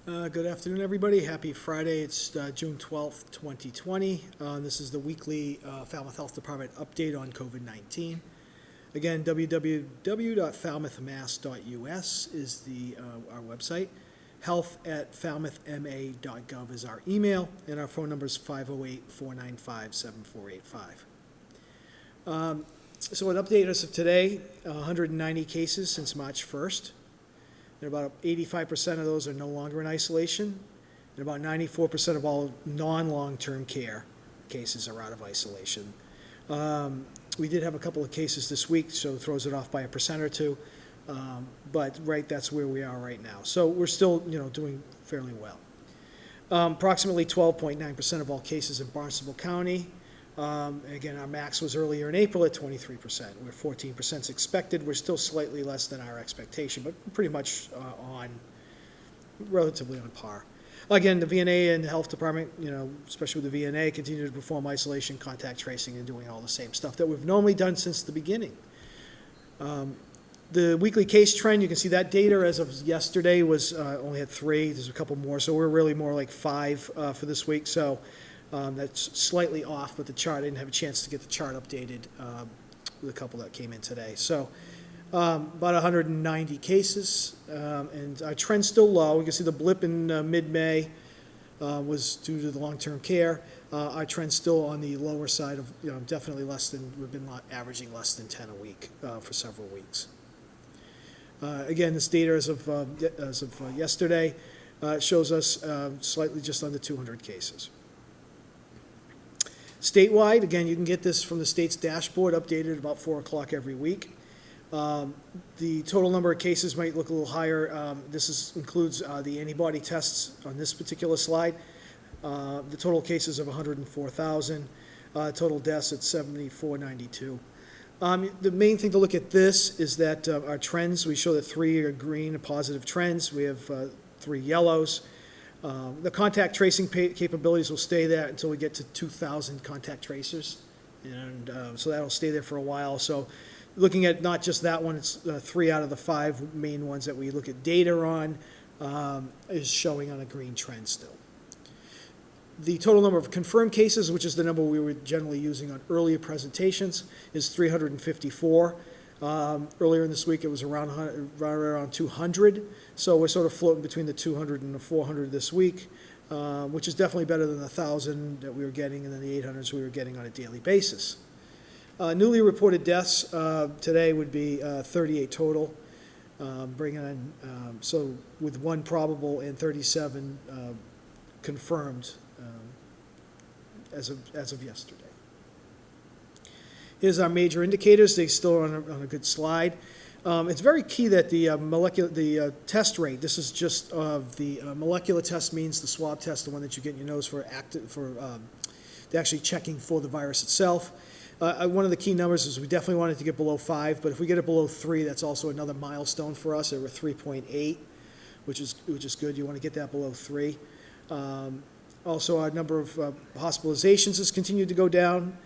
Good afternoon, everybody. Happy Friday. It's June 12th, 2020. This is the weekly Falmouth Health Department update on COVID-19. Again, www.falmouthmass.us is our website. health@falmouthma.gov is our email, and our phone number is 508-495-7485. So an update as of today, 190 cases since March 1st. And about 85% of those are no longer in isolation, and about 94% of all non-long-term care cases are out of isolation. We did have a couple of cases this week, so it throws it off by 1% or 2, but that's where we are right now. So we're still, doing fairly well. Approximately 12.9% of all cases in Barnstable County. Again, our max was earlier in April at 23%. We're 14% is expected. We're still slightly less than our expectation, but pretty much relatively on par. Again, the VNA and the health department, especially with the VNA, continue to perform isolation, contact tracing, and doing all the same stuff that we've normally done since the beginning. The weekly case trend, you can see that data as of yesterday was only had 3. There's a couple more, so we're really more like 5 for this week. So that's slightly off, but the chart, I didn't have a chance to get the chart updated with a couple that came in today. So about 190 cases, and our trend's still low. You can see the blip in mid-May was due to the long-term care. Our trend's still on the lower side of, definitely less than, we've been averaging less than 10 a week for several weeks. Again, this data as of yesterday shows us slightly just under 200 cases. Statewide, again, you can get this from the state's dashboard, updated about 4 o'clock every week. The total number of cases might look a little higher. This includes the antibody tests on this particular slide. The total cases of 104,000, total deaths at 7,492. The main thing to look at this is that our trends, we show that 3 are green, positive trends. We have 3 yellows. The contact tracing capabilities will stay there until we get to 2,000 contact tracers, and so that'll stay there for a while. So looking at not just that one, it's 3 out of the 5 main ones that we look at data on is showing on a green trend still. The total number of confirmed cases, which is the number we were generally using on earlier presentations, is 354. Earlier in this week, it was around 200, so we're sort of floating between the 200 and the 400 this week, which is definitely better than the 1,000 that we were getting and then the 800s we were getting on a daily basis. Newly reported deaths today would be 38 total, bringing in, so with 1 probable and 37 confirmed as of yesterday. Here's our major indicators. They still are on a good slide. It's very key that the test rate, this is just the molecular test, means the swab test, the one that you get in your nose for actually checking for the virus itself. One of the key numbers is we definitely wanted to get below 5, but if we get it below 3, that's also another milestone for us. We're 3.8, which is good. You want to get that below 3. Also, our number of hospitalizations has continued to go down.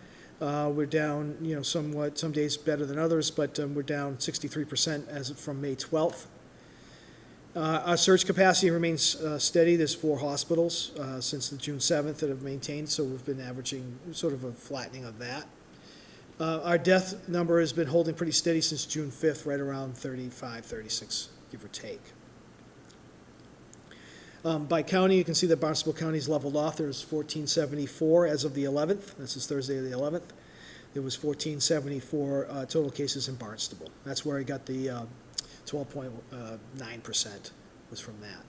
We're down, somewhat, some days better than others, but we're down 63% as of from May 12th. Our surge capacity remains steady. There's 4 hospitals since the June 7th that have maintained, so we've been averaging sort of a flattening of that. Our death number has been holding pretty steady since June 5th, right around 35, 36, give or take. By county, you can see that Barnstable County's leveled off. There's 1474 as of the 11th. This is Thursday the 11th. There was 1474 total cases in Barnstable. That's where I got the 12.9% was from that.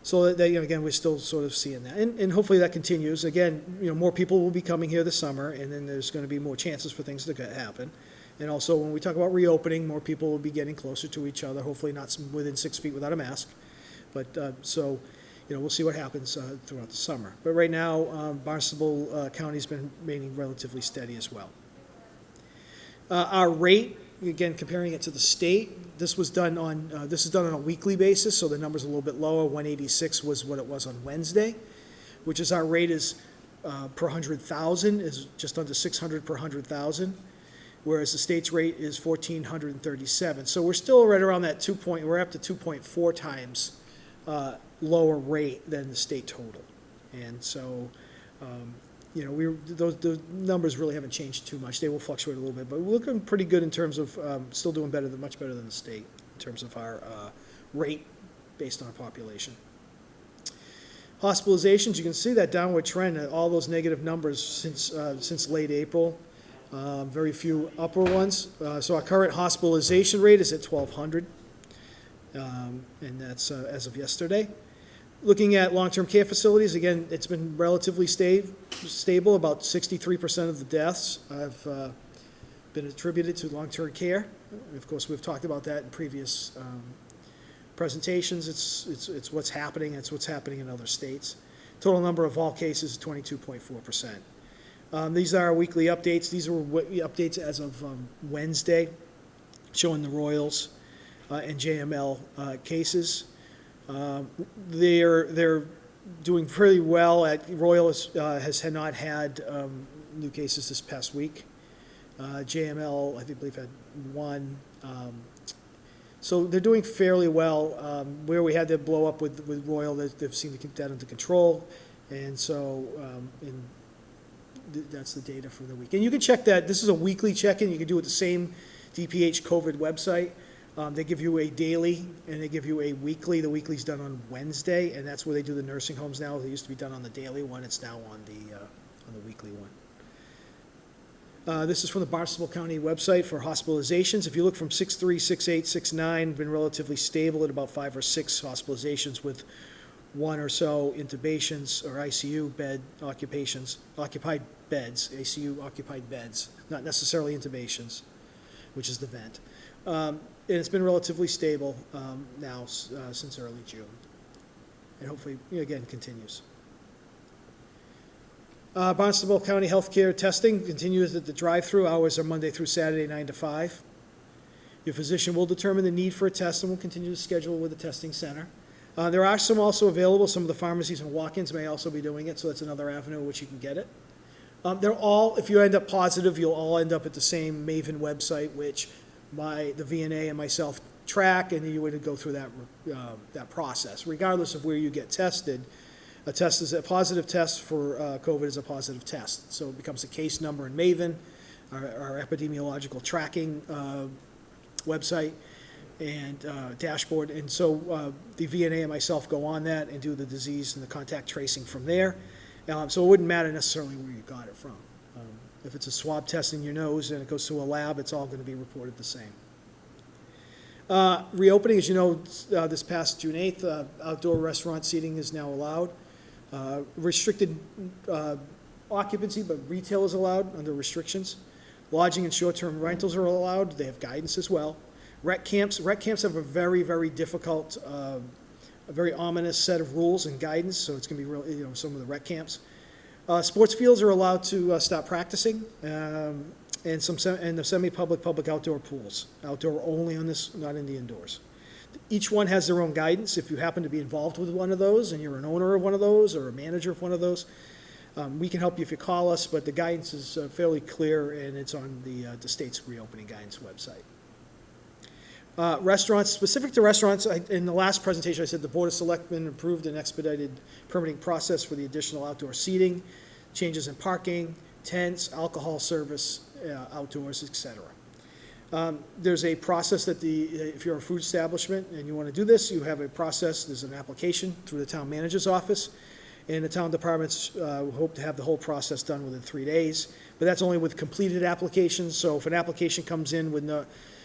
So again, we're still sort of seeing that, and hopefully that continues. Again, more people will be coming here this summer, and then there's going to be more chances for things to happen. And also, when we talk about reopening, more people will be getting closer to each other. Hopefully, not within 6 feet without a mask. But so, we'll see what happens throughout the summer. But right now, Barnstable County's been remaining relatively steady as well. Our rate, again, comparing it to the state, this is done on a weekly basis, so the number's a little bit lower. 186 was what it was on Wednesday, which is our rate is per 100,000 is just under 600 per 100,000. Whereas the state's rate is 1,437. So we're still right around that we're up to 2.4 times lower rate than the state total. And so, you know, those numbers really haven't changed too much. They will fluctuate a little bit, but we're looking pretty good in terms of still doing much better than the state in terms of our rate based on our population. Hospitalizations, you can see that downward trend, all those negative numbers since late April. Very few upper ones. So our current hospitalization rate is at 1,200, and that's as of yesterday. Looking at long-term care facilities, again, it's been relatively stable. About 63% of the deaths have been attributed to long-term care. Of course, we've talked about that in previous presentations. It's what's happening. It's what's happening in other states. Total number of all cases is 22.4%. These are our weekly updates. These are updates as of Wednesday, showing the Royals and JML cases. They're doing pretty well. Royal has not had new cases this past week. JML, I believe, had one. So they're doing fairly well. Where we had the blow up with Royal, they've seemed to keep that under control. And so that's the data for the week. And you can check that. This is a weekly check-in. You can do it the same DPH COVID website. They give you a daily and they give you a weekly. The weekly's done on Wednesday, and that's where they do the nursing homes now. They used to be done on the daily one. It's now on the weekly one. This is from the Barnstable County website for hospitalizations. If you look from 6.3, 6.8, 6.9, been relatively stable at about 5 or 6 hospitalizations with 1 or so intubations or ICU bed occupied beds, ICU occupied beds, not necessarily intubations, which is the vent. And it's been relatively stable now since early June, and hopefully, again, continues. Barnstable County Healthcare testing continues at the drive-through. Hours are Monday through Saturday, 9 to 5. Your physician will determine the need for a test and will continue to schedule with the testing center. There are some also available. Some of the pharmacies and walk-ins may also be doing it, so that's another avenue in which you can get it. They're all, if you end up positive, you'll all end up at the same Maven website, which the VNA and myself track, and you would go through that process. Regardless of where you get tested, a positive test for COVID is a positive test. So it becomes a case number in Maven, our epidemiological tracking website and dashboard. And so the VNA and myself go on that and do the disease and the contact tracing from there. So it wouldn't matter necessarily where you got it from. If it's a swab test in your nose and it goes to a lab, it's all going to be reported the same. Reopening, as you know, this past June 8th, outdoor restaurant seating is now allowed. Restricted occupancy, but retail is allowed under restrictions. Lodging and short-term rentals are allowed. They have guidance as well. Rec camps have a very, very difficult, a very ominous set of rules and guidance, so it's going to be real, some of the rec camps. Sports fields are allowed to stop practicing, and the semi-public, public outdoor pools. Outdoor only on this, not in the indoors. Each one has their own guidance. If you happen to be involved with one of those and you're an owner of one of those or a manager of one of those, we can help you if you call us, but the guidance is fairly clear, and it's on the state's reopening guidance website. Restaurants, specific to restaurants, in the last presentation I said the Board of Selectmen approved an expedited permitting process for the additional outdoor seating, changes in parking, tents, alcohol service, outdoors, etc. There's a process that if you're a food establishment and you want to do this, you have a process. There's an application through the town manager's office, and the town departments hope to have the whole process done within 3 days. But that's only with completed applications. So if an application comes in with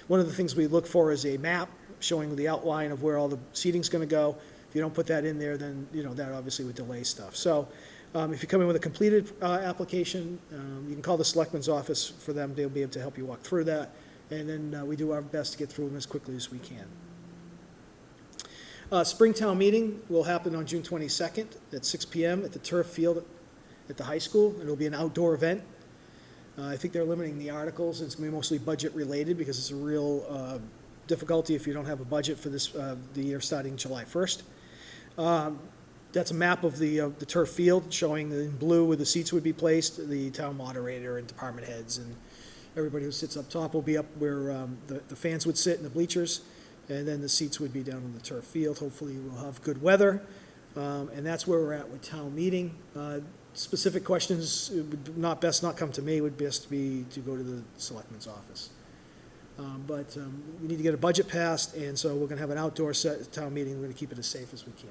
one of the things we look for is a map showing the outline of where all the seating's going to go. If you don't put that in there, then that obviously would delay stuff. So if you come in with a completed application, you can call the selectman's office for them. They'll be able to help you walk through that. And then we do our best to get through them as quickly as we can. Springtown meeting will happen on June 22nd at 6 p.m. at the turf field at the high school. It'll be an outdoor event. I think they're limiting the articles. It's going to be mostly budget related because it's a real difficulty if you don't have a budget for this the year starting July 1st. That's a map of the turf field showing in blue where the seats would be placed. The town moderator and department heads and everybody who sits up top will be up where the fans would sit in the bleachers, and then the seats would be down on the turf field. Hopefully we'll have good weather. And that's where we're at with town meeting. Specific questions, it would best not come to me, it would best be to go to the selectman's office. But we need to get a budget passed, and so we're going to have an outdoor town meeting. We're going to keep it as safe as we can.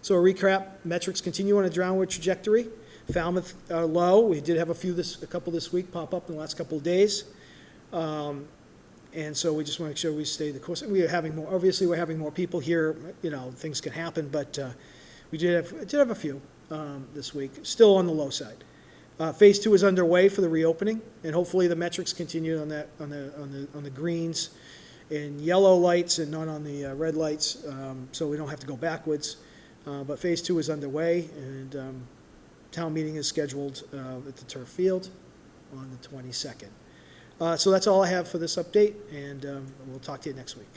So a recap, metrics continue on a downward trajectory. Falmouth are low. We did have a couple this week pop up in the last couple of days. And so we just want to make sure we stay the course. We are having more, obviously we're having more people here, you know, things can happen, but we did have a few this week, still on the low side. Phase 2 is underway for the reopening, and hopefully the metrics continue on that, on the greens and yellow lights and not on the red lights, so we don't have to go backwards. But Phase 2 is underway, and town meeting is scheduled at the turf field on the 22nd. So that's all I have for this update, and we'll talk to you next week.